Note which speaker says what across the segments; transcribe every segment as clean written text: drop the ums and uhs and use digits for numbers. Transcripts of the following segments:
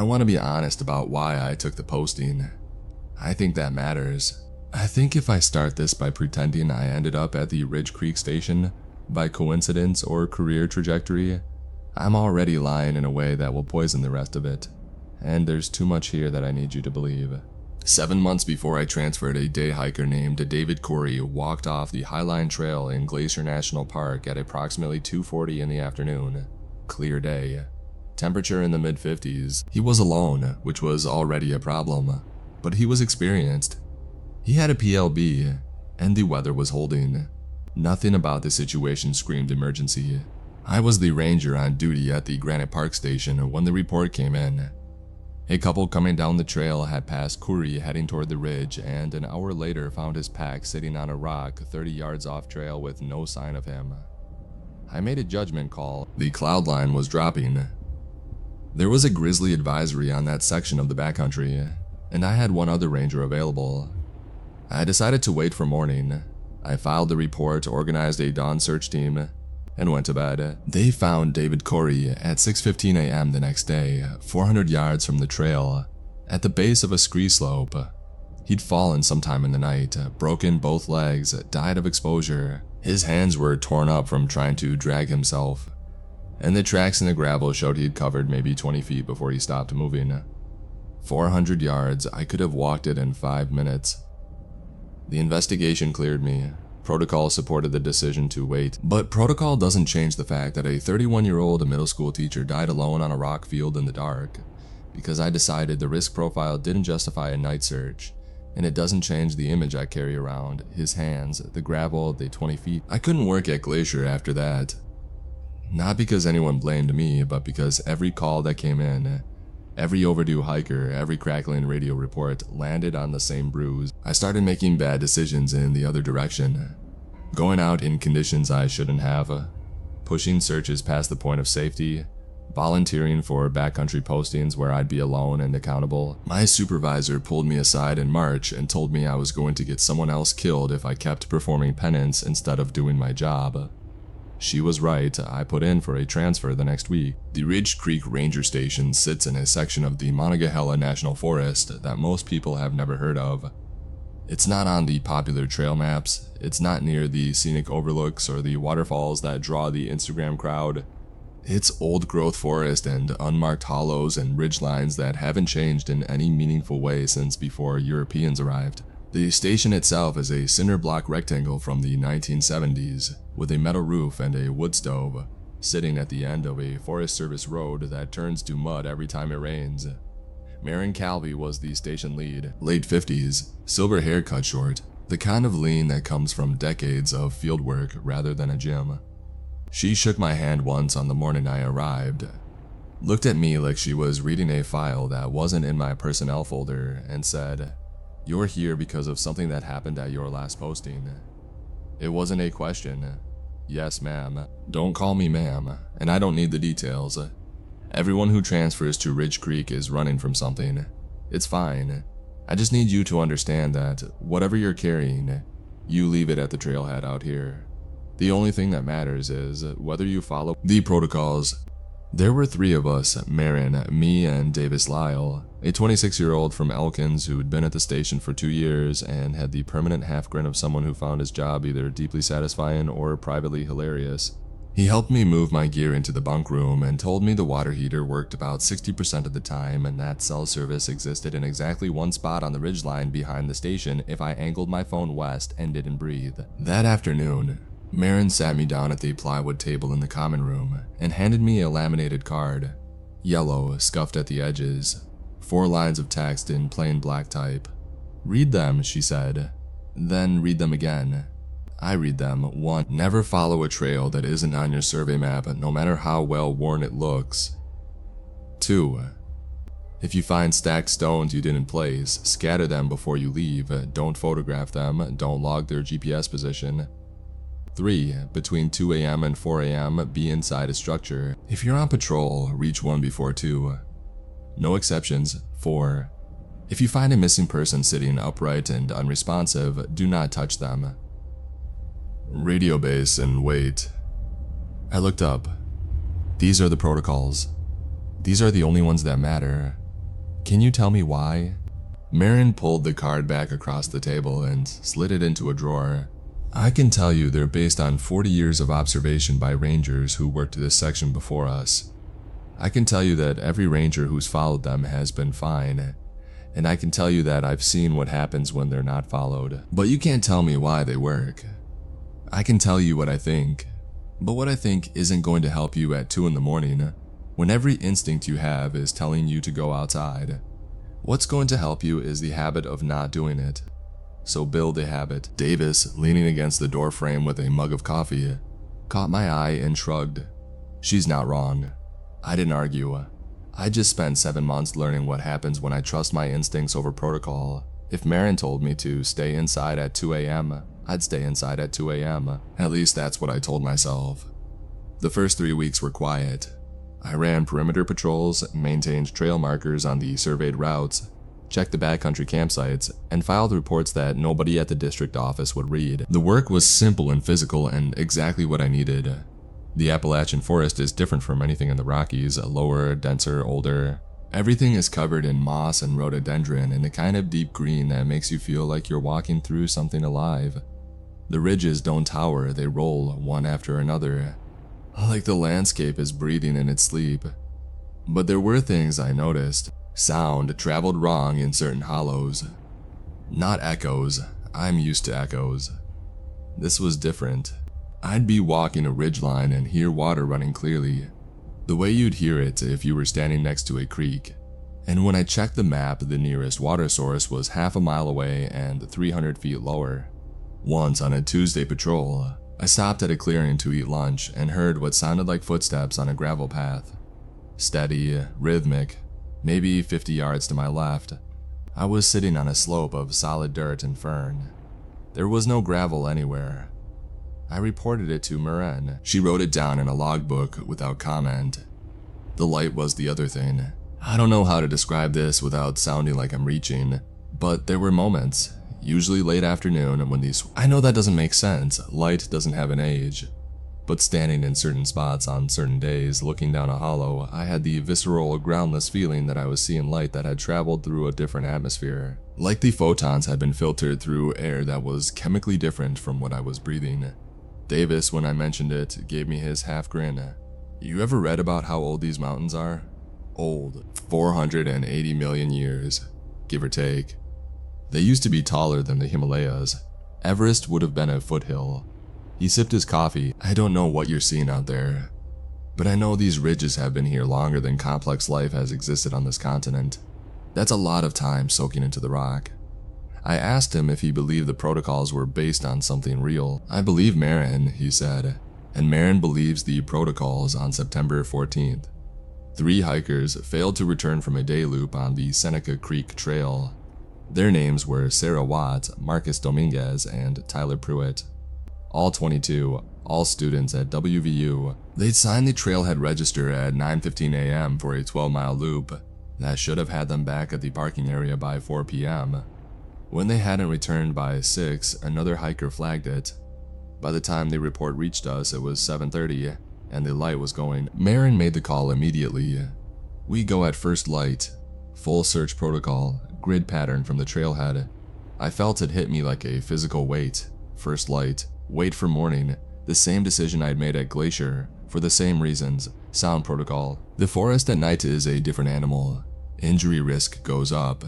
Speaker 1: want to be honest about why I took the posting. I think that matters. I think if I start this by pretending I ended up at the Ridge Creek station by coincidence or career trajectory, I'm already lying in a way that will poison the rest of it. And there's too much here that I need you to believe. 7 months before I transferred, a day hiker named David Corey walked off the Highline Trail in Glacier National Park at approximately 2:40 in the afternoon. Clear day. Temperature in the mid-50s. He was alone, which was already a problem, but he was experienced. He had a PLB, and the weather was holding. Nothing about the situation screamed emergency. I was the ranger on duty at the Granite Park station when the report came in. A couple coming down the trail had passed Corey heading toward the ridge, and an hour later found his pack sitting on a rock 30 yards off trail with no sign of him. I made a judgment call. The cloud line was dropping. There was a grizzly advisory on that section of the backcountry, and I had one other ranger available. I decided to wait for morning. I filed the report, organized a dawn search team, and went to bed. They found David Corey at 6:15 a.m. the next day, 400 yards from the trail, at the base of a scree slope. He'd fallen sometime in the night, broken both legs, died of exposure. His hands were torn up from trying to drag himself, and the tracks in the gravel showed he'd covered maybe 20 feet before he stopped moving. 400 yards, I could have walked it in 5 minutes. The investigation cleared me. Protocol supported the decision to wait, but protocol doesn't change the fact that a 31-year-old middle school teacher died alone on a rock field in the dark, because I decided the risk profile didn't justify a night search, and it doesn't change the image I carry around, his hands, the gravel, the 20 feet. I couldn't work at Glacier after that. Not because anyone blamed me, but because every call that came in, every overdue hiker, every crackling radio report landed on the same bruise. I started making bad decisions in the other direction. Going out in conditions I shouldn't have, pushing searches past the point of safety, volunteering for backcountry postings where I'd be alone and accountable. My supervisor pulled me aside in March and told me I was going to get someone else killed if I kept performing penance instead of doing my job. She was right. I put in for a transfer the next week. The Ridge Creek Ranger Station sits in a section of the Monongahela National Forest that most people have never heard of. It's not on the popular trail maps, it's not near the scenic overlooks or the waterfalls that draw the Instagram crowd. It's old-growth forest and unmarked hollows and ridgelines that haven't changed in any meaningful way since before Europeans arrived. The station itself is a cinder block rectangle from the 1970s, with a metal roof and a wood stove, sitting at the end of a Forest Service road that turns to mud every time it rains. Marin Calvi was the station lead, late 50s, silver hair cut short, the kind of lean that comes from decades of field work rather than a gym. She shook my hand once on the morning I arrived, looked at me like she was reading a file that wasn't in my personnel folder, and said, "You're here because of something that happened at your last posting." It wasn't a question. "Yes, ma'am." Don't call me ma'am, and I don't need the details. Everyone who transfers to Ridge Creek is running from something. It's fine. I just need you to understand that whatever you're carrying, you leave it at the trailhead out here. The only thing that matters is whether you follow the protocols. There were 3 of us, Marin, me, and Davis Lyle, a 26-year-old from Elkins who'd been at the station for 2 years and had the permanent half-grin of someone who found his job either deeply satisfying or privately hilarious. He helped me move my gear into the bunk room and told me the water heater worked about 60% of the time and that cell service existed in exactly one spot on the ridgeline behind the station if I angled my phone west and didn't breathe. That afternoon, Marin sat me down at the plywood table in the common room and handed me a laminated card, yellow, scuffed at the edges, 4 lines of text in plain black type. "Read them," she said. "Then read them again." I read them. 1. Never follow a trail that isn't on your survey map, no matter how well worn it looks. 2. If you find stacked stones you didn't place, scatter them before you leave. Don't photograph them. Don't log their GPS position. 3. Between 2 a.m. and 4 a.m., be inside a structure. If you're on patrol, reach 1 before 2. No exceptions. 4. If you find a missing person sitting upright and unresponsive, do not touch them. Radio base and wait. I looked up. These are the protocols. These are the only ones that matter. Can you tell me why? Marin pulled the card back across the table and slid it into a drawer. I can tell you they're based on 40 years of observation by rangers who worked this section before us. I can tell you that every ranger who's followed them has been fine, and I can tell you that I've seen what happens when they're not followed. But you can't tell me why they work. I can tell you what I think, but what I think isn't going to help you at 2 in the morning when every instinct you have is telling you to go outside. What's going to help you is the habit of not doing it. So build a habit. Davis, leaning against the door frame with a mug of coffee, caught my eye and shrugged. She's not wrong. I didn't argue. I just spent 7 months learning what happens when I trust my instincts over protocol. If Marin told me to stay inside at 2 a.m., I'd stay inside at 2 a.m. At least that's what I told myself. The first 3 weeks were quiet. I ran perimeter patrols, maintained trail markers on the surveyed routes, checked the backcountry campsites, and filed reports that nobody at the district office would read. The work was simple and physical and exactly what I needed. The Appalachian forest is different from anything in the Rockies, lower, denser, older. Everything is covered in moss and rhododendron in a kind of deep green that makes you feel like you're walking through something alive. The ridges don't tower, they roll one after another, like the landscape is breathing in its sleep. But there were things I noticed. Sound traveled wrong in certain hollows. Not echoes, I'm used to echoes. This was different. I'd be walking a ridgeline and hear water running clearly, the way you'd hear it if you were standing next to a creek. And when I checked the map, the nearest water source was half a mile away and 300 feet lower. Once on a Tuesday patrol, I stopped at a clearing to eat lunch and heard what sounded like footsteps on a gravel path. Steady, rhythmic, maybe 50 yards to my left. I was sitting on a slope of solid dirt and fern. There was no gravel anywhere. I reported it to Marin. She wrote it down in a logbook without comment. The light was the other thing. I don't know how to describe this without sounding like I'm reaching, but there were moments, usually late afternoon, when these— I know that doesn't make sense, light doesn't have an age. But standing in certain spots on certain days, looking down a hollow, I had the visceral, groundless feeling that I was seeing light that had traveled through a different atmosphere. Like the photons had been filtered through air that was chemically different from what I was breathing. Davis, when I mentioned it, gave me his half grin. You ever read about how old these mountains are? Old. 480 million years, give or take. They used to be taller than the Himalayas. Everest would have been a foothill. He sipped his coffee. I don't know what you're seeing out there, but I know these ridges have been here longer than complex life has existed on this continent. That's a lot of time soaking into the rock. I asked him if he believed the protocols were based on something real. I believe Marin, he said, and Marin believes the protocols on September 14th. 3 hikers failed to return from a day loop on the Seneca Creek Trail. Their names were Sarah Watt, Marcus Dominguez, and Tyler Pruitt. All 22, all students at WVU. They'd signed the trailhead register at 9:15 a.m. for a 12-mile loop that should have had them back at the parking area by 4 p.m. When they hadn't returned by 6, another hiker flagged it. By the time the report reached us, it was 7:30, and the light was going. Marin made the call immediately. We go at first light. Full search protocol, grid pattern from the trailhead. I felt it hit me like a physical weight. First light, wait for morning, the same decision I'd made at Glacier, for the same reasons, sound protocol. The forest at night is a different animal. Injury risk goes up.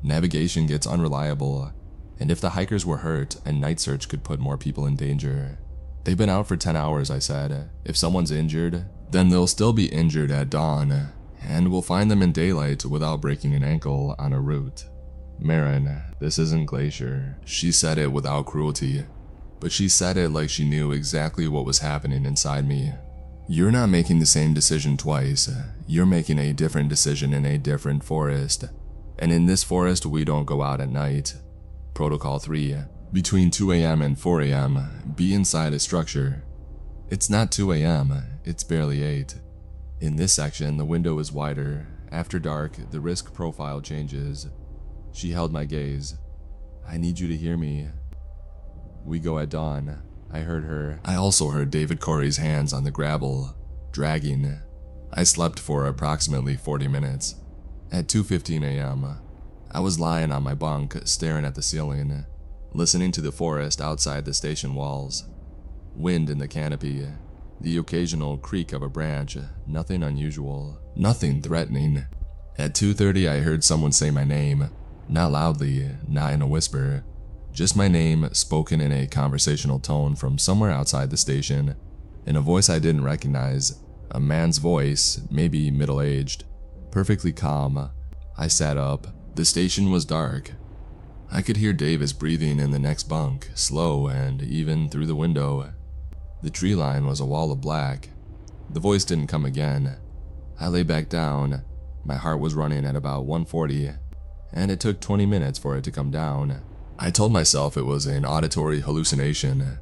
Speaker 1: Navigation gets unreliable, and if the hikers were hurt, a night search could put more people in danger. They've been out for 10 hours, I said. If someone's injured, then they'll still be injured at dawn, and we'll find them in daylight without breaking an ankle on a route. Marin, this isn't Glacier. She said it without cruelty, but she said it like she knew exactly what was happening inside me. You're not making the same decision twice. You're making a different decision in a different forest. And in this forest, we don't go out at night. Protocol 3. Between 2 a.m. and 4 a.m., be inside a structure. It's not 2 a.m., it's barely 8. In this section, the window is wider. After dark, the risk profile changes. She held my gaze. I need you to hear me. We go at dawn. I heard her. I also heard David Corey's hands on the gravel, dragging. I slept for approximately 40 minutes. At 2:15 a.m., I was lying on my bunk, staring at the ceiling, listening to the forest outside the station walls. Wind in the canopy, the occasional creak of a branch, nothing unusual, nothing threatening. At 2:30, I heard someone say my name, not loudly, not in a whisper, just my name spoken in a conversational tone from somewhere outside the station, in a voice I didn't recognize, a man's voice, maybe middle-aged, perfectly calm. I sat up. The station was dark. I could hear Davis breathing in the next bunk, slow and even through the window. The tree line was a wall of black. The voice didn't come again. I lay back down. My heart was running at about 140, and it took 20 minutes for it to come down. I told myself it was an auditory hallucination,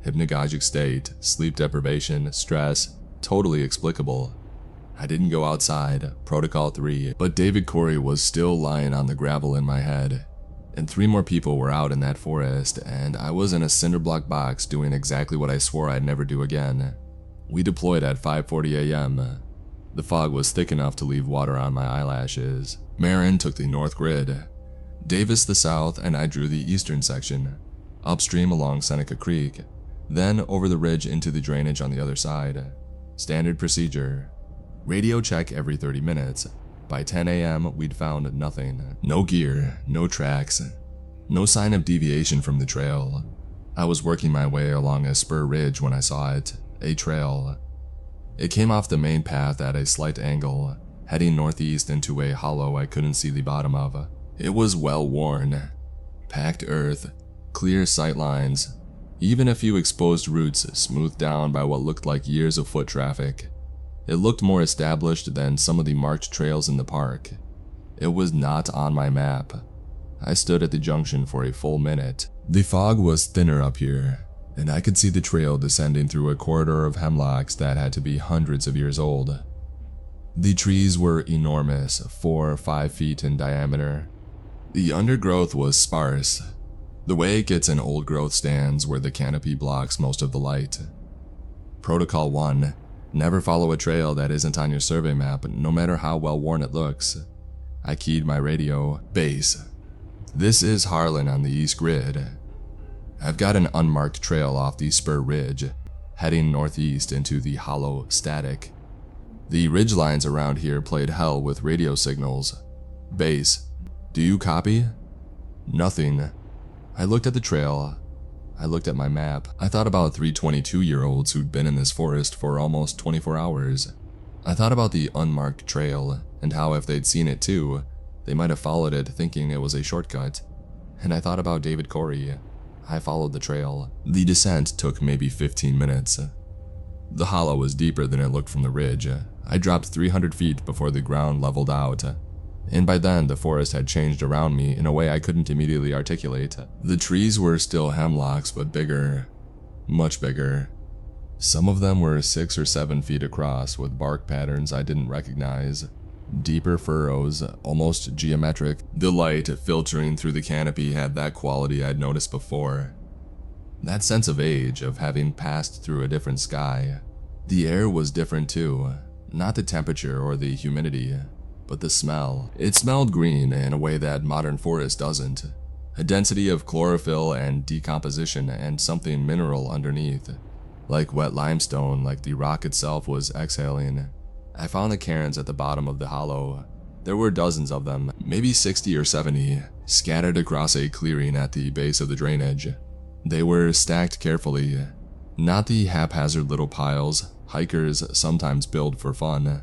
Speaker 1: hypnagogic state, sleep deprivation, stress, totally explicable. I didn't go outside, Protocol 3, but David Corey was still lying on the gravel in my head. And 3 more people were out in that forest, and I was in a cinder block box doing exactly what I swore I'd never do again. We deployed at 5:40 a.m. The fog was thick enough to leave water on my eyelashes. Marin took the north grid, Davis the south, and I drew the eastern section, upstream along Seneca Creek, then over the ridge into the drainage on the other side. Standard procedure. Radio check every 30 minutes. By 10 a.m., we'd found nothing. No gear, no tracks, no sign of deviation from the trail. I was working my way along a spur ridge when I saw it, a trail. It came off the main path at a slight angle, heading northeast into a hollow I couldn't see the bottom of. It was well worn. Packed earth, clear sight lines, even a few exposed roots smoothed down by what looked like years of foot traffic. It looked more established than some of the marked trails in the park. It was not on my map. I stood at the junction for a full minute. The fog was thinner up here, and I could see the trail descending through a corridor of hemlocks that had to be hundreds of years old. The trees were enormous, 4 or 5 feet in diameter. The undergrowth was sparse, the way it gets in old growth stands where the canopy blocks most of the light. Protocol 1. Never follow a trail that isn't on your survey map, no matter how well worn it looks. I keyed my radio. Base. This is Harlan on the east grid. I've got an unmarked trail off the spur ridge, heading northeast into the hollow static. The ridge lines around here played hell with radio signals. Base. Do you copy? Nothing. I looked at the trail. I looked at my map. I thought about 3 22-year-olds who'd been in this forest for almost 24 hours. I thought about the unmarked trail, and how if they'd seen it too, they might have followed it thinking it was a shortcut. And I thought about David Corey. I followed the trail. The descent took maybe 15 minutes. The hollow was deeper than it looked from the ridge. I dropped 300 feet before the ground leveled out. And by then, the forest had changed around me in a way I couldn't immediately articulate. The trees were still hemlocks, but bigger. Much bigger. Some of them were 6 or 7 feet across, with bark patterns I didn't recognize. Deeper furrows, almost geometric. The light filtering through the canopy had that quality I'd noticed before. That sense of age, of having passed through a different sky. The air was different too. Not the temperature or the humidity, but the smell. It smelled green in a way that modern forest doesn't. A density of chlorophyll and decomposition and something mineral underneath. Like wet limestone, like the rock itself was exhaling. I found the cairns at the bottom of the hollow. There were dozens of them, maybe 60 or 70, scattered across a clearing at the base of the drainage. They were stacked carefully. Not the haphazard little piles hikers sometimes build for fun,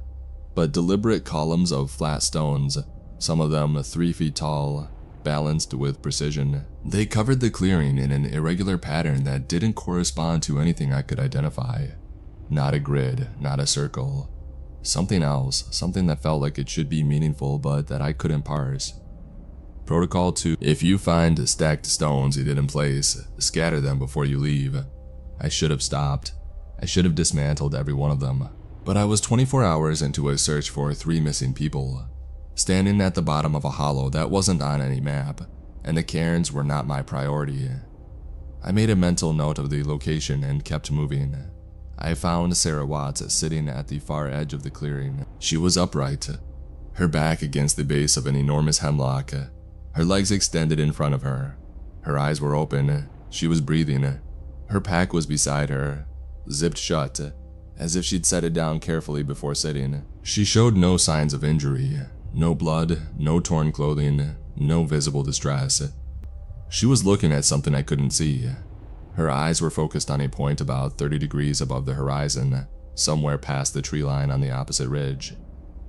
Speaker 1: but deliberate columns of flat stones, some of them 3 feet tall, balanced with precision. They covered the clearing in an irregular pattern that didn't correspond to anything I could identify. Not a grid, not a circle. Something else, something that felt like it should be meaningful but that I couldn't parse. Protocol 2. If you find stacked stones you did in place, scatter them before you leave. I should have stopped. I should have dismantled every one of them. But I was 24 hours into a search for 3 missing people, standing at the bottom of a hollow that wasn't on any map, and the cairns were not my priority. I made a mental note of the location and kept moving. I found Sarah Watts sitting at the far edge of the clearing. She was upright. her back against the base of an enormous hemlock, her legs extended in front of her. Her eyes were open, she was breathing. Her pack was beside her, zipped shut, as if she'd set it down carefully before sitting. She showed no signs of injury, no blood, no torn clothing, no visible distress. She was looking at something I couldn't see. Her eyes were focused on a point about 30 degrees above the horizon, somewhere past the tree line on the opposite ridge.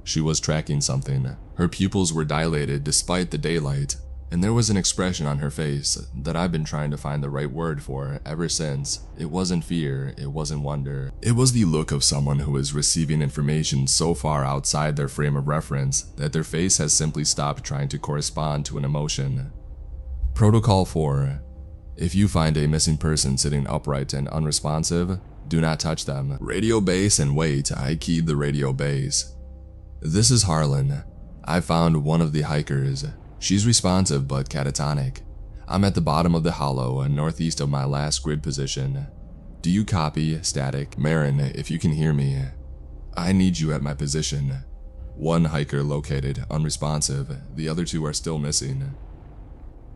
Speaker 1: She was tracking something. Her pupils were dilated despite the daylight, and there was an expression on her face that I've been trying to find the right word for ever since. It wasn't fear, it wasn't wonder. It was the look of someone who is receiving information so far outside their frame of reference that their face has simply stopped trying to correspond to an emotion. Protocol 4. If you find a missing person sitting upright and unresponsive, do not touch them. Radio base and wait. I keyed the radio base. This is Harlan. I found one of the hikers. She's responsive but catatonic. I'm at the bottom of the hollow and northeast of my last grid position. Do you copy? Static. Marin, if you can hear me, I need you at my position. One hiker located, unresponsive. The other two are still missing.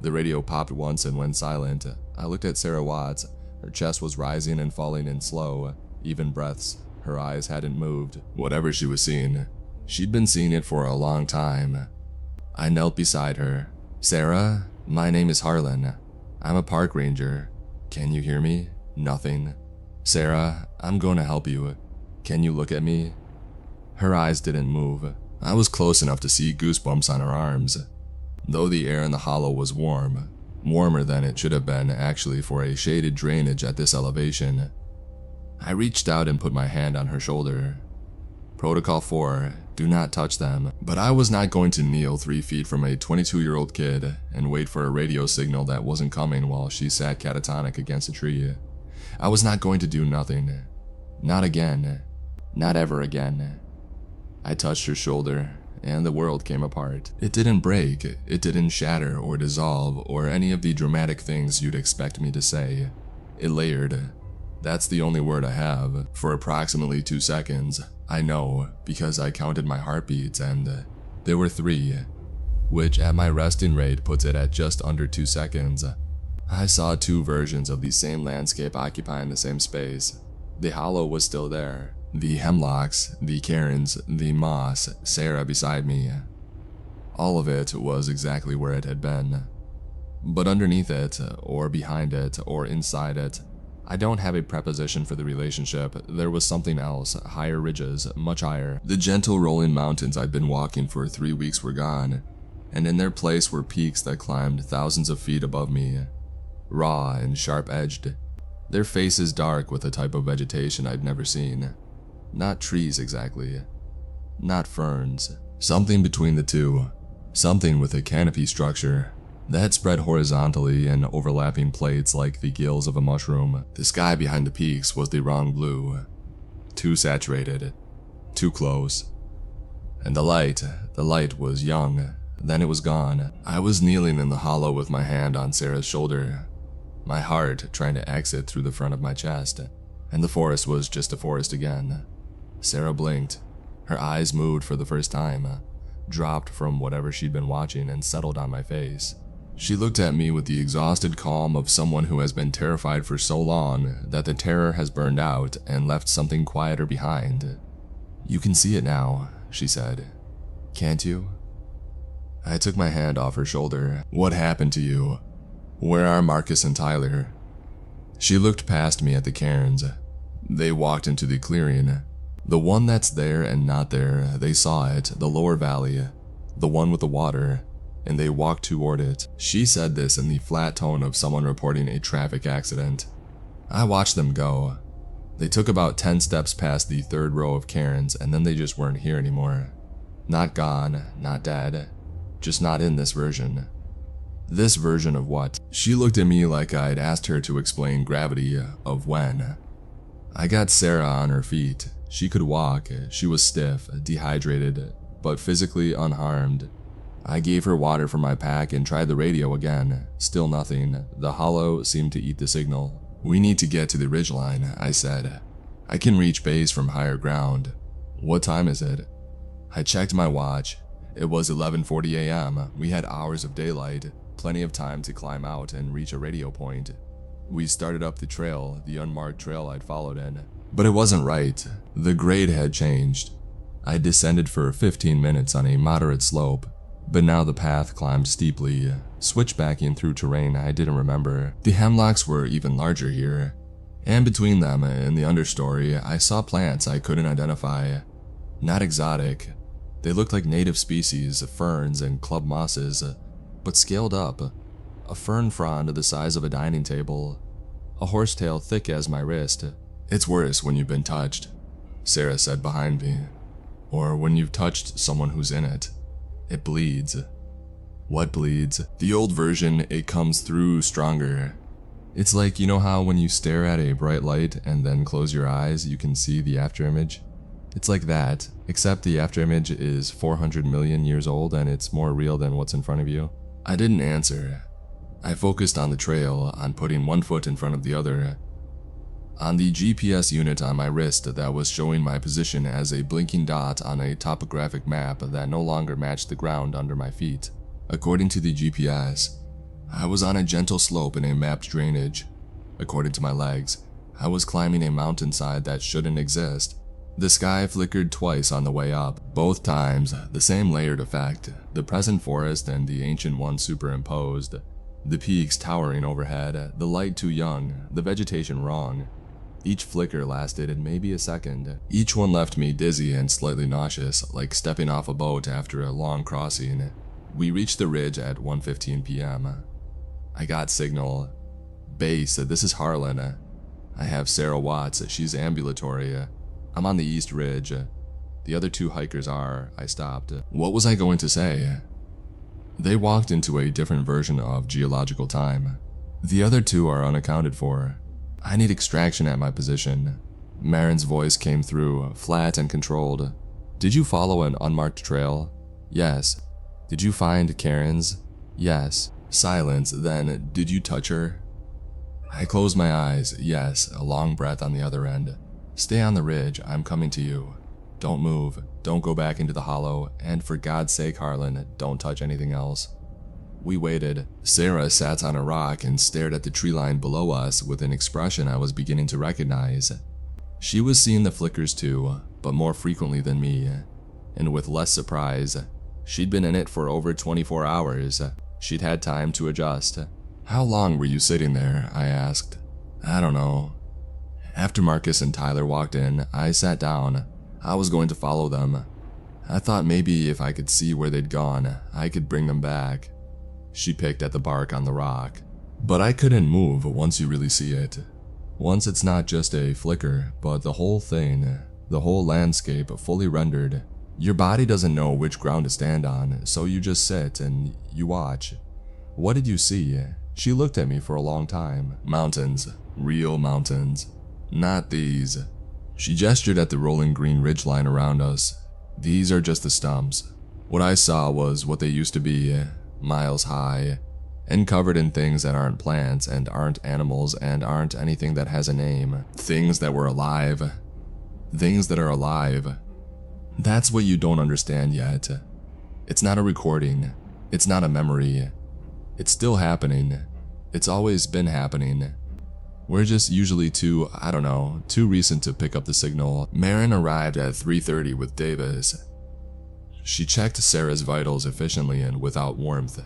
Speaker 1: The radio popped once and went silent. I looked at Sarah Watts. Her chest was rising and falling in slow, even breaths. Her eyes hadn't moved. Whatever she was seeing, she'd been seeing it for a long time. I knelt beside her. Sarah, my name is Harlan. I'm a park ranger. Can you hear me? Nothing. Sarah, I'm going to help you. Can you look at me? Her eyes didn't move. I was close enough to see goosebumps on her arms. Though the air in the hollow was warm, warmer than it should have been actually for a shaded drainage at this elevation. I reached out and put my hand on her shoulder. Protocol 4, do not touch them. But I was not going to kneel 3 feet from a 22-year-old kid and wait for a radio signal that wasn't coming while she sat catatonic against a tree. I was not going to do nothing. Not again. Not ever again. I touched her shoulder, and the world came apart. It didn't break, it didn't shatter or dissolve or any of the dramatic things you'd expect me to say. It layered. That's the only word I have. For approximately 2 seconds, I know, because I counted my heartbeats and there were 3, which at my resting rate puts it at just under 2 seconds. I saw 2 versions of the same landscape occupying the same space. The hollow was still there. The hemlocks, the cairns, the moss, Sarah beside me. All of it was exactly where it had been. But underneath it, or behind it, or inside it, I don't have a preposition for the relationship. There was something else, higher ridges, much higher. The gentle rolling mountains I'd been walking for 3 weeks were gone, and in their place were peaks that climbed thousands of feet above me, raw and sharp-edged, their faces dark with a type of vegetation I'd never seen. Not trees exactly, not ferns, something between the two, something with a canopy structure that spread horizontally in overlapping plates like the gills of a mushroom. The sky behind the peaks was the wrong blue, too saturated, too close. And the light was young, then it was gone. I was kneeling in the hollow with my hand on Sarah's shoulder, my heart trying to exit through the front of my chest, and the forest was just a forest again. Sarah blinked. Her eyes moved for the first time, dropped from whatever she'd been watching and settled on my face. She looked at me with the exhausted calm of someone who has been terrified for so long that the terror has burned out and left something quieter behind. You can see it now, she said. Can't you? I took my hand off her shoulder. What happened to you? Where are Marcus and Tyler? She looked past me at the cairns. They walked into the clearing. The one that's there and not there, they saw it, the lower valley, the one with the water, and they walked toward it. She said this in the flat tone of someone reporting a traffic accident. I watched them go. They took about 10 steps past the 3rd row of cairns and then they just weren't here anymore. Not gone, not dead, just not in this version. This version of what? She looked at me like I'd asked her to explain gravity of when. I got Sarah on her feet. She could walk, she was stiff, dehydrated, but physically unharmed. I gave her water from my pack and tried the radio again. Still nothing. The hollow seemed to eat the signal. We need to get to the ridgeline, I said. I can reach base from higher ground. What time is it? I checked my watch. It was 11:40 a.m. We had hours of daylight, plenty of time to climb out and reach a radio point. We started up the trail, the unmarked trail I'd followed in. But it wasn't right. The grade had changed. I descended for 15 minutes on a moderate slope, but now the path climbed steeply, switchbacking through terrain I didn't remember. The hemlocks were even larger here, and between them in the understory, I saw plants I couldn't identify. Not exotic. They looked like native species, ferns and club mosses, but scaled up. A fern frond the size of a dining table, a horsetail thick as my wrist. It's worse when you've been touched, Sarah said behind me. Or when you've touched someone who's in it. It bleeds. What bleeds? The old version, it comes through stronger. It's like, you know how when you stare at a bright light and then close your eyes, you can see the afterimage? It's like that, except the afterimage is 400 million years old and it's more real than what's in front of you. I didn't answer. I focused on the trail, on putting one foot in front of the other. On the GPS unit on my wrist that was showing my position as a blinking dot on a topographic map that no longer matched the ground under my feet. According to the GPS, I was on a gentle slope in a mapped drainage. According to my legs, I was climbing a mountainside that shouldn't exist. The sky flickered twice on the way up, both times the same layered effect, the present forest and the ancient one superimposed. The peaks towering overhead, the light too young, the vegetation wrong. Each flicker lasted maybe a second. Each one left me dizzy and slightly nauseous, like stepping off a boat after a long crossing. We reached the ridge at 1:15 p.m. I got signal. Base, this is Harlan. I have Sarah Watts, she's ambulatory. I'm on the East Ridge. The other two hikers are. I stopped. What was I going to say? They walked into a different version of geological time. The other two are unaccounted for. I need extraction at my position. Marin's voice came through, flat and controlled. Did you follow an unmarked trail? Yes. Did you find Karen's? Yes. Silence. Then, did you touch her? I closed my eyes. Yes. A long breath on the other end. Stay on the ridge. I'm coming to you. Don't move. Don't go back into the hollow. And for God's sake, Harlan, don't touch anything else. We waited. Sarah sat on a rock and stared at the tree line below us with an expression I was beginning to recognize. She was seeing the flickers too, but more frequently than me, and with less surprise. She'd been in it for over 24 hours. She'd had time to adjust. How long were you sitting there? I asked. I don't know. After Marcus and Tyler walked in, I sat down. I was going to follow them. I thought maybe if I could see where they'd gone, I could bring them back. She picked at the bark on the rock. But I couldn't move once you really see it. Once it's not just a flicker, but the whole thing, the whole landscape fully rendered. Your body doesn't know which ground to stand on, so you just sit and you watch. What did you see? She looked at me for a long time. Mountains. Real mountains. Not these. She gestured at the rolling green ridgeline around us. These are just the stumps. What I saw was what they used to be. Miles high, and covered in things that aren't plants and aren't animals and aren't anything that has a name. Things that were alive. Things that are alive. That's what you don't understand yet. It's not a recording. It's not a memory. It's still happening. It's always been happening. We're just usually too recent to pick up the signal. Marin arrived at 3:30 with Davis. She checked Sarah's vitals efficiently and without warmth,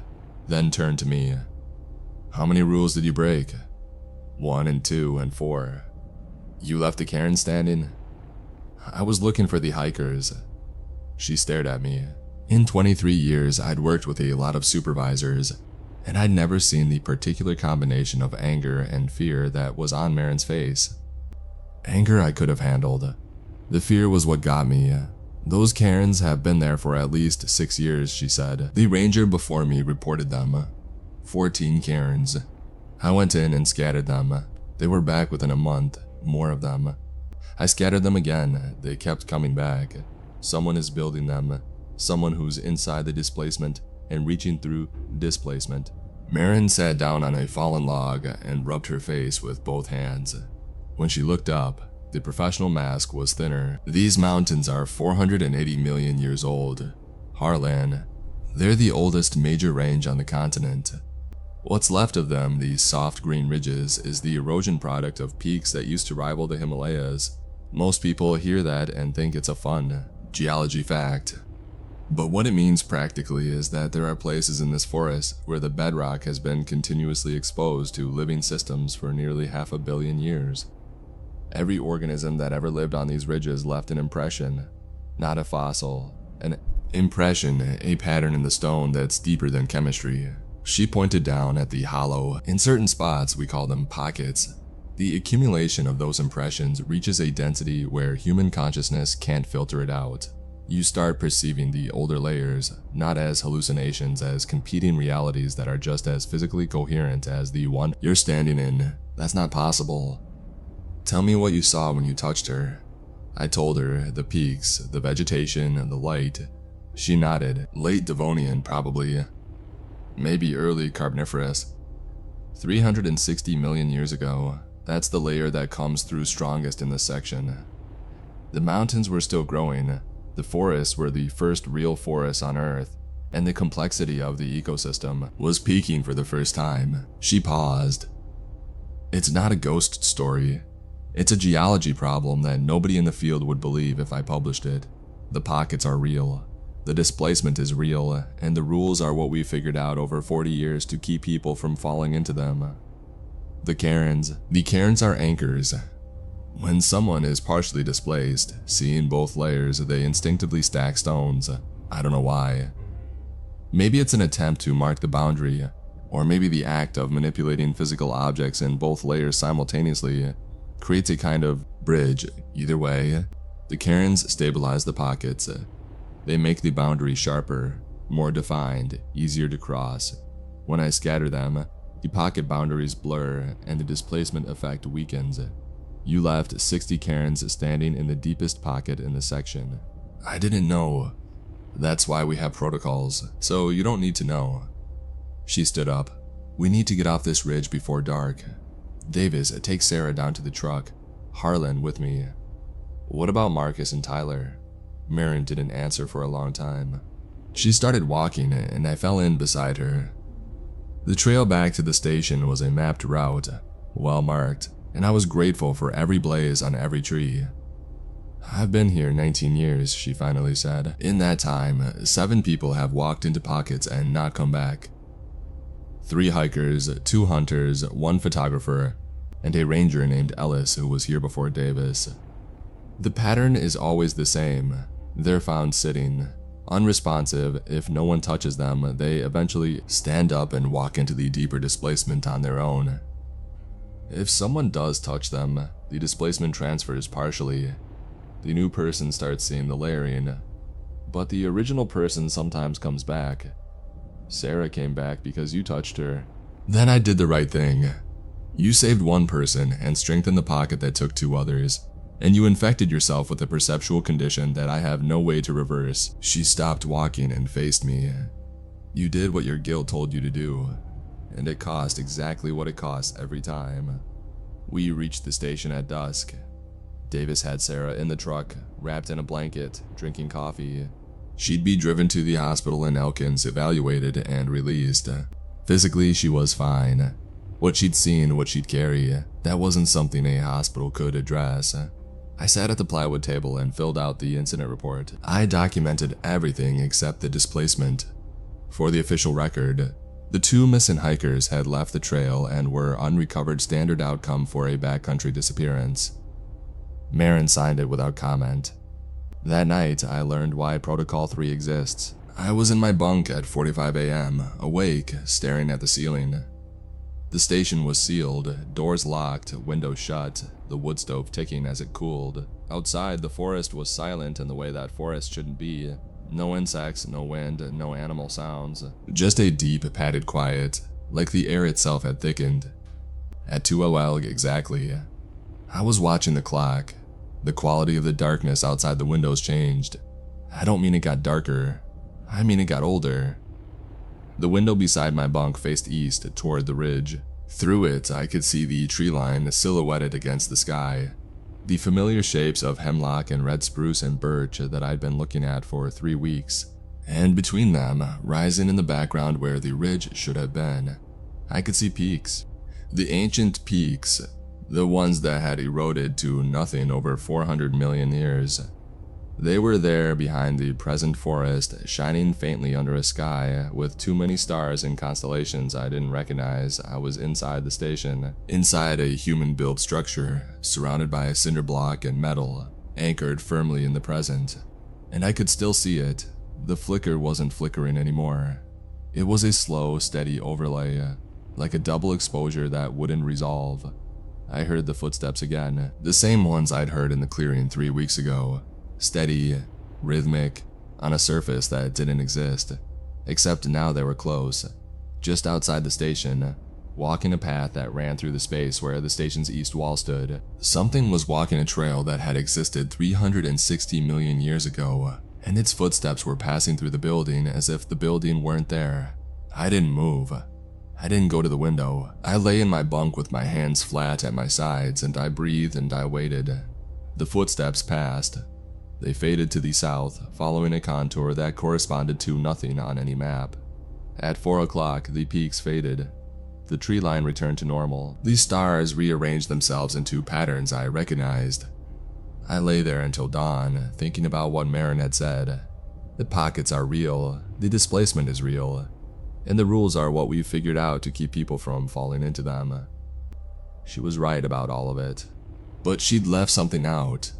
Speaker 1: then turned to me. How many rules did you break? 1 and 2 and 4. You left the cairn standing? I was looking for the hikers. She stared at me. In 23 years, I'd worked with a lot of supervisors, and I'd never seen the particular combination of anger and fear that was on Marin's face. Anger I could have handled. The fear was what got me. Those cairns have been there for at least 6 years, she said. The ranger before me reported them. 14 cairns. I went in and scattered them. They were back within a month, more of them. I scattered them again. They kept coming back. Someone is building them. Someone who's inside the displacement and reaching through displacement. Marin sat down on a fallen log and rubbed her face with both hands. When she looked up, the professional mask was thinner. These mountains are 480 million years old. Harlan. They're the oldest major range on the continent. What's left of them, these soft green ridges, is the erosion product of peaks that used to rival the Himalayas. Most people hear that and think it's a fun geology fact. But what it means practically is that there are places in this forest where the bedrock has been continuously exposed to living systems for nearly 500 million years. Every organism that ever lived on these ridges left an impression, not a fossil. An impression, a pattern in the stone that's deeper than chemistry. She pointed down at the hollow. In certain spots, we call them pockets. The accumulation of those impressions reaches a density where human consciousness can't filter it out. You start perceiving the older layers, not as hallucinations, as competing realities that are just as physically coherent as the one you're standing in. That's not possible. Tell me what you saw when you touched her. I told her the peaks, the vegetation, the light. She nodded. Late Devonian, probably. Maybe early Carboniferous. 360 million years ago. That's the layer that comes through strongest in this section. The mountains were still growing. The forests were the first real forests on Earth, and the complexity of the ecosystem was peaking for the first time. She paused. It's not a ghost story. It's a geology problem that nobody in the field would believe if I published it. The pockets are real. The displacement is real, and the rules are what we figured out over 40 years to keep people from falling into them. The cairns are anchors. When someone is partially displaced, seeing both layers, they instinctively stack stones. I don't know why. Maybe it's an attempt to mark the boundary, or maybe the act of manipulating physical objects in both layers simultaneously creates a kind of bridge. Either way, the cairns stabilize the pockets. They make the boundary sharper, more defined, easier to cross. When I scatter them, the pocket boundaries blur and the displacement effect weakens. You left 60 cairns standing in the deepest pocket in the section. I didn't know. That's why we have protocols, so you don't need to know. She stood up. We need to get off this ridge before dark. Davis, take Sarah down to the truck. Harlan with me. What about Marcus and Tyler? Marin didn't answer for a long time. She started walking and I fell in beside her. The trail back to the station was a mapped route, well marked, and I was grateful for every blaze on every tree. I've been here 19 years, she finally said. In that time, 7 people have walked into pockets and not come back. 3 hikers, 2 hunters, 1 photographer, and a ranger named Ellis who was here before Davis. The pattern is always the same. They're found sitting, unresponsive. If no one touches them, they eventually stand up and walk into the deeper displacement on their own. If someone does touch them, the displacement transfers partially. The new person starts seeing the layering, but the original person sometimes comes back. Sarah came back because you touched her. Then I did the right thing. You saved 1 person and strengthened the pocket that took 2 others, and you infected yourself with a perceptual condition that I have no way to reverse. She stopped walking and faced me. You did what your guild told you to do, and it cost exactly what it costs every time. We reached the station at dusk. Davis had Sarah in the truck, wrapped in a blanket, drinking coffee. She'd be driven to the hospital in Elkins, evaluated, and released. Physically, she was fine. What she'd seen, what she'd carry, that wasn't something a hospital could address. I sat at the plywood table and filled out the incident report. I documented everything except the displacement. For the official record, the 2 missing hikers had left the trail and were unrecovered standard outcome for a backcountry disappearance. Marin signed it without comment. That night, I learned why Protocol 3 exists. I was in my bunk at 4:45 a.m., awake, staring at the ceiling. The station was sealed, doors locked, windows shut, the wood stove ticking as it cooled. Outside, the forest was silent in the way that forest shouldn't be. No insects, no wind, no animal sounds. Just a deep, padded quiet, like the air itself had thickened. At 2:00 exactly. I was watching the clock. The quality of the darkness outside the windows changed. I don't mean it got darker. I mean it got older. The window beside my bunk faced east toward the ridge. Through it, I could see the tree line silhouetted against the sky. The familiar shapes of hemlock and red spruce and birch that I'd been looking at for 3 weeks. And between them, rising in the background where the ridge should have been, I could see peaks. The ancient peaks, the ones that had eroded to nothing over 400 million years. They were there behind the present forest, shining faintly under a sky with too many stars and constellations I didn't recognize. I was inside the station, inside a human-built structure, surrounded by a cinder block and metal, anchored firmly in the present. And I could still see it. The flicker wasn't flickering anymore. It was a slow, steady overlay, like a double exposure that wouldn't resolve. I heard the footsteps again, the same ones I'd heard in the clearing 3 weeks ago. Steady, rhythmic, on a surface that didn't exist, except now they were close, just outside the station, walking a path that ran through the space where the station's east wall stood. Something was walking a trail that had existed 360 million years ago, and its footsteps were passing through the building as if the building weren't there. I didn't move. I didn't go to the window. I lay in my bunk with my hands flat at my sides, and I breathed and I waited. The footsteps passed. They faded to the south, following a contour that corresponded to nothing on any map. At 4 o'clock, the peaks faded. The tree line returned to normal. The stars rearranged themselves into patterns I recognized. I lay there until dawn, thinking about what Marin had said. The pockets are real, the displacement is real, and the rules are what we've figured out to keep people from falling into them. She was right about all of it, but she'd left something out.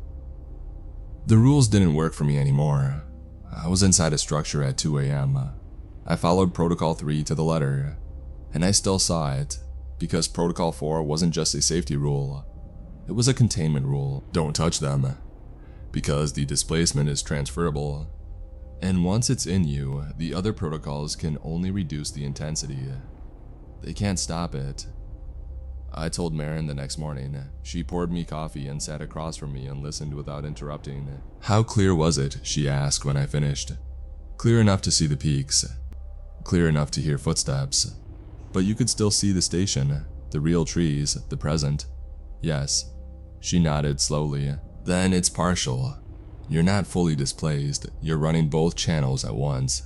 Speaker 1: The rules didn't work for me anymore. I was inside a structure at 2 a.m. I followed Protocol 3 to the letter, and I still saw it, because Protocol 4 wasn't just a safety rule. It was a containment rule. Don't touch them, because the displacement is transferable. And once it's in you, the other protocols can only reduce the intensity. They can't stop it. I told Marin the next morning. She poured me coffee and sat across from me and listened without interrupting. How clear was it? She asked when I finished. Clear enough to see the peaks. Clear enough to hear footsteps. But you could still see the station, the real trees, the present. Yes. She nodded slowly. Then it's partial. You're not fully displaced. You're running both channels at once.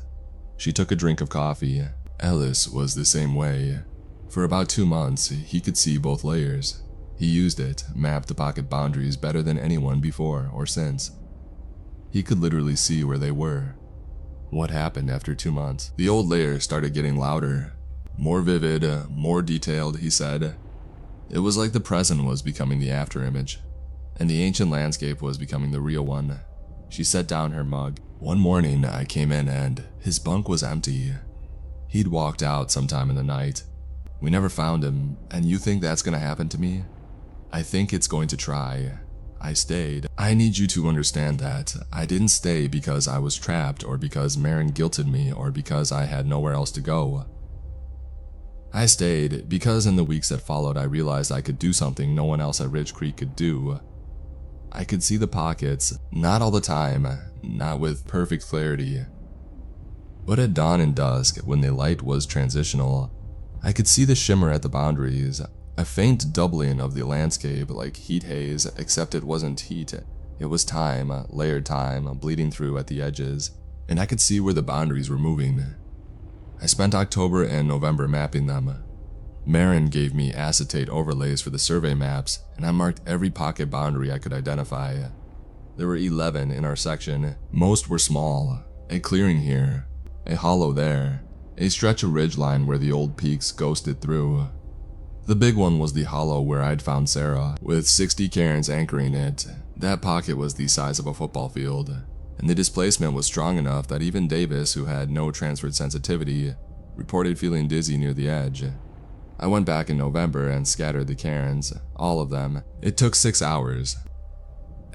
Speaker 1: She took a drink of coffee. Ellis was the same way. For about 2 months, he could see both layers. He used it, mapped the pocket boundaries better than anyone before or since. He could literally see where they were. What happened after 2 months? The old layer started getting louder, more vivid, more detailed, he said. It was like the present was becoming the afterimage, and the ancient landscape was becoming the real one. She set down her mug. One morning, I came in and his bunk was empty. He'd walked out sometime in the night. We never found him, and you think that's gonna happen to me? I think it's going to try. I stayed. I need you to understand that I didn't stay because I was trapped or because Marin guilted me or because I had nowhere else to go. I stayed because in the weeks that followed I realized I could do something no one else at Ridge Creek could do. I could see the pockets, not all the time, not with perfect clarity. But at dawn and dusk, when the light was transitional, I could see the shimmer at the boundaries, a faint doubling of the landscape like heat haze, except it wasn't heat. It was time, layered time, bleeding through at the edges, and I could see where the boundaries were moving. I spent October and November mapping them. Marin gave me acetate overlays for the survey maps, and I marked every pocket boundary I could identify. There were 11 in our section. Most were small. A clearing here, a hollow there, a stretch of ridgeline where the old peaks ghosted through. The big one was the hollow where I'd found Sarah, with 60 cairns anchoring it. That pocket was the size of a football field, and the displacement was strong enough that even Davis, who had no transferred sensitivity, reported feeling dizzy near the edge. I went back in November and scattered the cairns, all of them. It took 6 hours.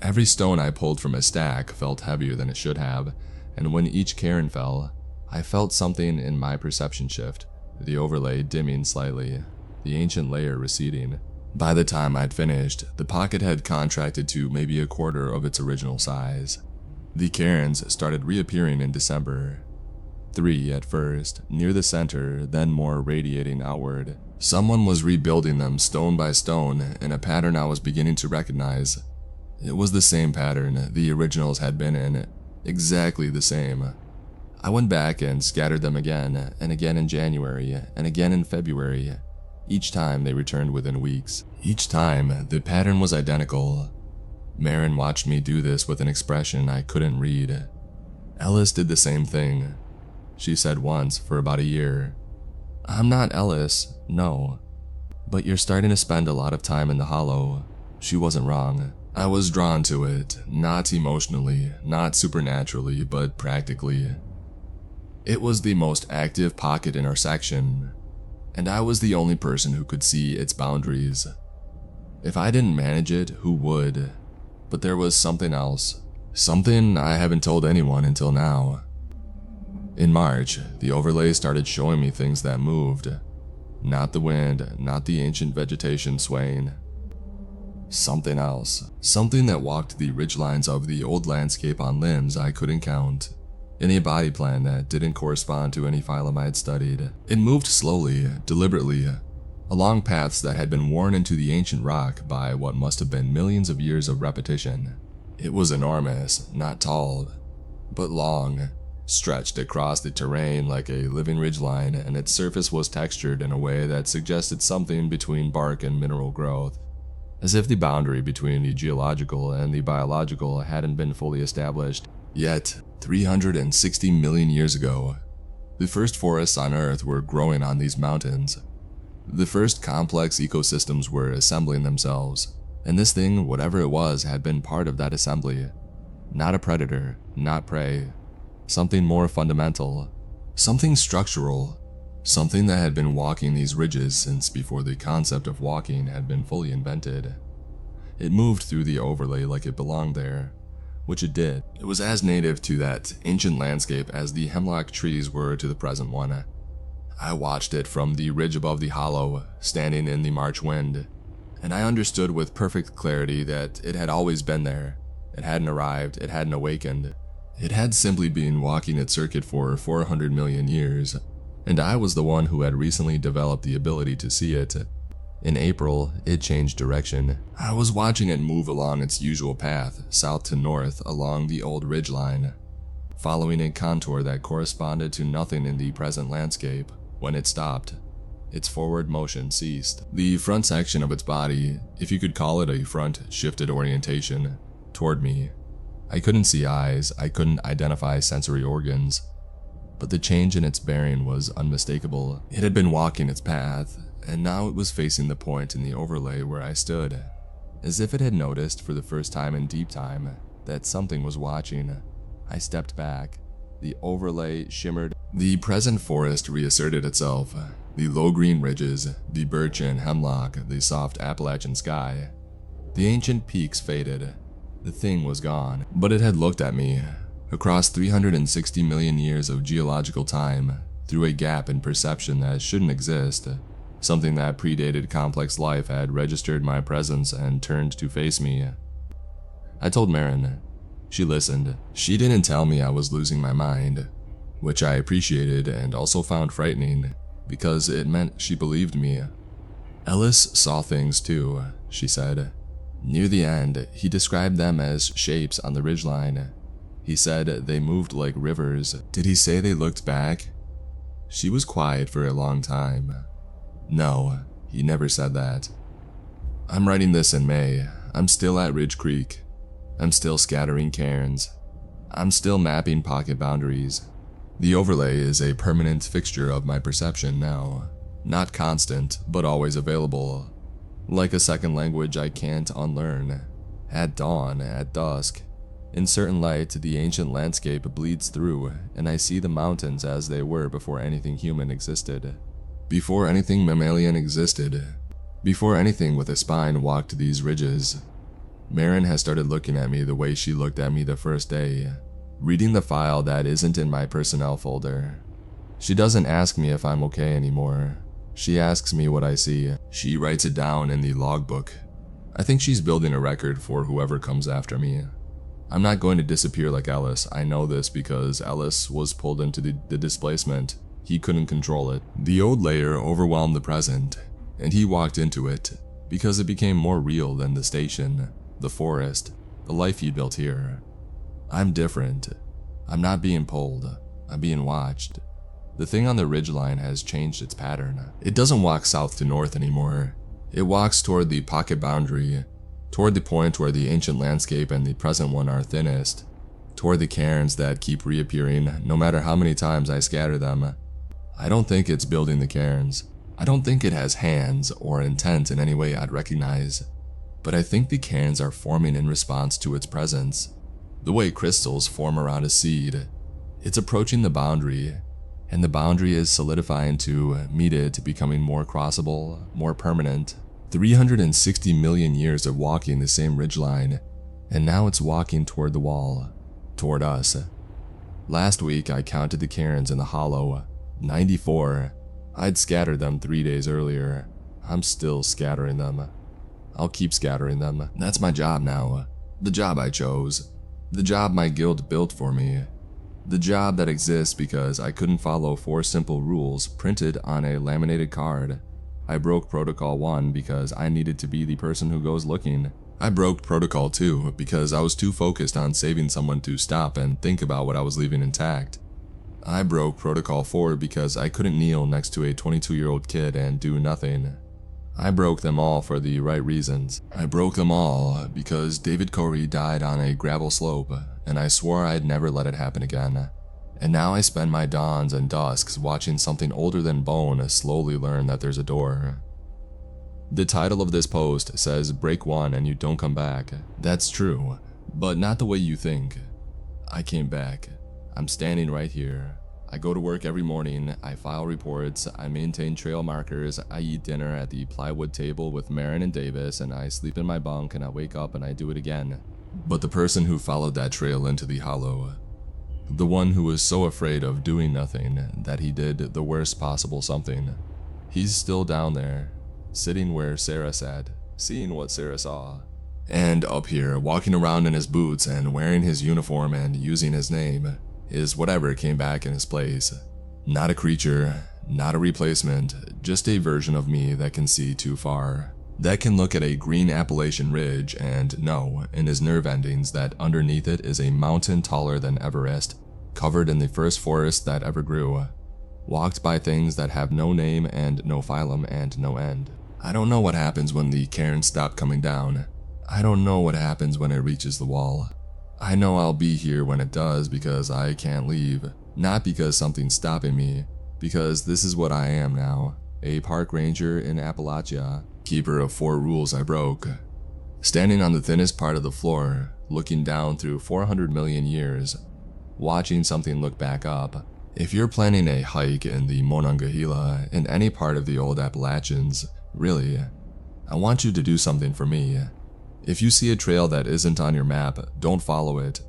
Speaker 1: Every stone I pulled from a stack felt heavier than it should have, and when each cairn fell, I felt something in my perception shift, the overlay dimming slightly, the ancient layer receding. By the time I'd finished, the pocket had contracted to maybe a quarter of its original size. The cairns started reappearing in December. 3 at first, near the center, then more radiating outward. Someone was rebuilding them stone by stone in a pattern I was beginning to recognize. It was the same pattern the originals had been in, exactly the same. I went back and scattered them again, and again in January, and again in February. Each time they returned within weeks. Each time, the pattern was identical. Marin watched me do this with an expression I couldn't read. Ellis did the same thing. She said once for about a year, "I'm not Ellis, no. But you're starting to spend a lot of time in the hollow." She wasn't wrong. I was drawn to it, not emotionally, not supernaturally, but practically. It was the most active pocket in our section, and I was the only person who could see its boundaries. If I didn't manage it, who would? But there was something else. Something I haven't told anyone until now. In March, the overlay started showing me things that moved. Not the wind, not the ancient vegetation swaying. Something else. Something that walked the ridgelines of the old landscape on limbs I couldn't count. In a body plan that didn't correspond to any phylum I had studied. It moved slowly, deliberately, along paths that had been worn into the ancient rock by what must have been millions of years of repetition. It was enormous, not tall, but long, stretched across the terrain like a living ridgeline, and its surface was textured in a way that suggested something between bark and mineral growth, as if the boundary between the geological and the biological hadn't been fully established. Yet, 360 million years ago, the first forests on Earth were growing on these mountains. The first complex ecosystems were assembling themselves, and this thing, whatever it was, had been part of that assembly. Not a predator, not prey. Something more fundamental. Something structural. Something that had been walking these ridges since before the concept of walking had been fully invented. It moved through the overlay like it belonged there, which it did. It was as native to that ancient landscape as the hemlock trees were to the present one. I watched it from the ridge above the hollow, standing in the March wind, and I understood with perfect clarity that it had always been there. It hadn't arrived, it hadn't awakened. It had simply been walking its circuit for 400 million years, and I was the one who had recently developed the ability to see it. In April, it changed direction. I was watching it move along its usual path, south to north along the old ridgeline, following a contour that corresponded to nothing in the present landscape. When it stopped, its forward motion ceased. The front section of its body, if you could call it a front, shifted orientation toward me. I couldn't see eyes, I couldn't identify sensory organs, but the change in its bearing was unmistakable. It had been walking its path, and now it was facing the point in the overlay where I stood, as if it had noticed for the first time in deep time that something was watching. I stepped back. The overlay shimmered. The present forest reasserted itself. The low green ridges, the birch and hemlock, the soft Appalachian sky. The ancient peaks faded. The thing was gone, but it had looked at me, across 360 million years of geological time, through a gap in perception that shouldn't exist. Something that predated complex life had registered my presence and turned to face me. I told Marin. She listened. She didn't tell me I was losing my mind, which I appreciated and also found frightening, because it meant she believed me. Ellis saw things too, she said. Near the end, he described them as shapes on the ridgeline. He said they moved like rivers. Did he say they looked back? She was quiet for a long time. No, he never said that. I'm writing this in May. I'm still at Ridge Creek. I'm still scattering cairns. I'm still mapping pocket boundaries. The overlay is a permanent fixture of my perception now. Not constant, but always available. Like a second language I can't unlearn. At dawn, at dusk, in certain light, the ancient landscape bleeds through, and I see the mountains as they were before anything human existed. Before anything mammalian existed. Before anything with a spine walked these ridges. Marin has started looking at me the way she looked at me the first day, reading the file that isn't in my personnel folder. She doesn't ask me if I'm okay anymore. She asks me what I see. She writes it down in the logbook. I think she's building a record for whoever comes after me. I'm not going to disappear like Ellis. I know this because Ellis was pulled into the displacement. He couldn't control it. The old layer overwhelmed the present, and he walked into it because it became more real than the station, the forest, the life he built here. I'm different. I'm not being pulled. I'm being watched. The thing on the ridgeline has changed its pattern. It doesn't walk south to north anymore. It walks toward the pocket boundary, toward the point where the ancient landscape and the present one are thinnest, toward the cairns that keep reappearing no matter how many times I scatter them. I don't think it's building the cairns. I don't think it has hands or intent in any way I'd recognize. But I think the cairns are forming in response to its presence, the way crystals form around a seed. It's approaching the boundary, and the boundary is solidifying to meet it, becoming more crossable, more permanent. 360 million years of walking the same ridgeline, and now it's walking toward the wall, toward us. Last week I counted the cairns in the hollow, 94. I'd scattered them 3 days earlier. I'm still scattering them. I'll keep scattering them. That's my job now. The job I chose. The job my guild built for me. The job that exists because I couldn't follow 4 simple rules printed on a laminated card. I broke Protocol 1 because I needed to be the person who goes looking. I broke Protocol 2 because I was too focused on saving someone to stop and think about what I was leaving intact. I broke Protocol 4 because I couldn't kneel next to a 22-year-old kid and do nothing. I broke them all for the right reasons. I broke them all because David Corey died on a gravel slope, and I swore I'd never let it happen again. And now I spend my dawns and dusks watching something older than bone slowly learn that there's a door. The title of this post says break 1 and you don't come back. That's true, but not the way you think. I came back. I'm standing right here. I go to work every morning, I file reports, I maintain trail markers, I eat dinner at the plywood table with Marin and Davis, and I sleep in my bunk and I wake up and I do it again. But the person who followed that trail into the hollow, the one who was so afraid of doing nothing that he did the worst possible something, he's still down there, sitting where Sarah sat, seeing what Sarah saw. And up here, walking around in his boots and wearing his uniform and using his name, is whatever came back in his place. Not a creature, not a replacement, just a version of me that can see too far. That can look at a green Appalachian ridge and know, in his nerve endings, that underneath it is a mountain taller than Everest, covered in the first forest that ever grew, walked by things that have no name and no phylum and no end. I don't know what happens when the cairns stop coming down. I don't know what happens when it reaches the wall. I know I'll be here when it does because I can't leave, not because something's stopping me, because this is what I am now, a park ranger in Appalachia, keeper of 4 rules I broke. Standing on the thinnest part of the floor, looking down through 400 million years, watching something look back up. If you're planning a hike in the Monongahela, in any part of the old Appalachians, really, I want you to do something for me. If you see a trail that isn't on your map, don't follow it.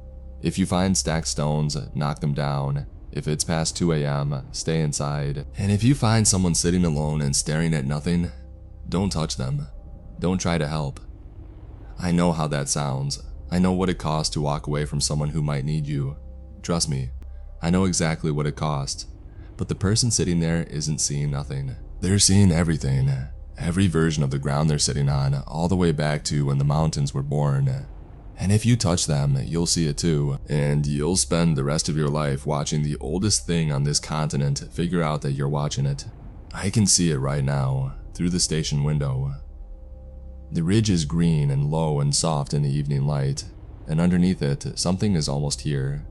Speaker 1: If you find stacked stones, knock them down. If it's past 2 a.m., stay inside. And if you find someone sitting alone and staring at nothing, don't touch them. Don't try to help. I know how that sounds. I know what it costs to walk away from someone who might need you. Trust me, I know exactly what it costs. But the person sitting there isn't seeing nothing. They're seeing everything. Every version of the ground they're sitting on, all the way back to when the mountains were born. And if you touch them, you'll see it too, and you'll spend the rest of your life watching the oldest thing on this continent figure out that you're watching it. I can see it right now, through the station window. The ridge is green and low and soft in the evening light, and underneath it, something is almost here.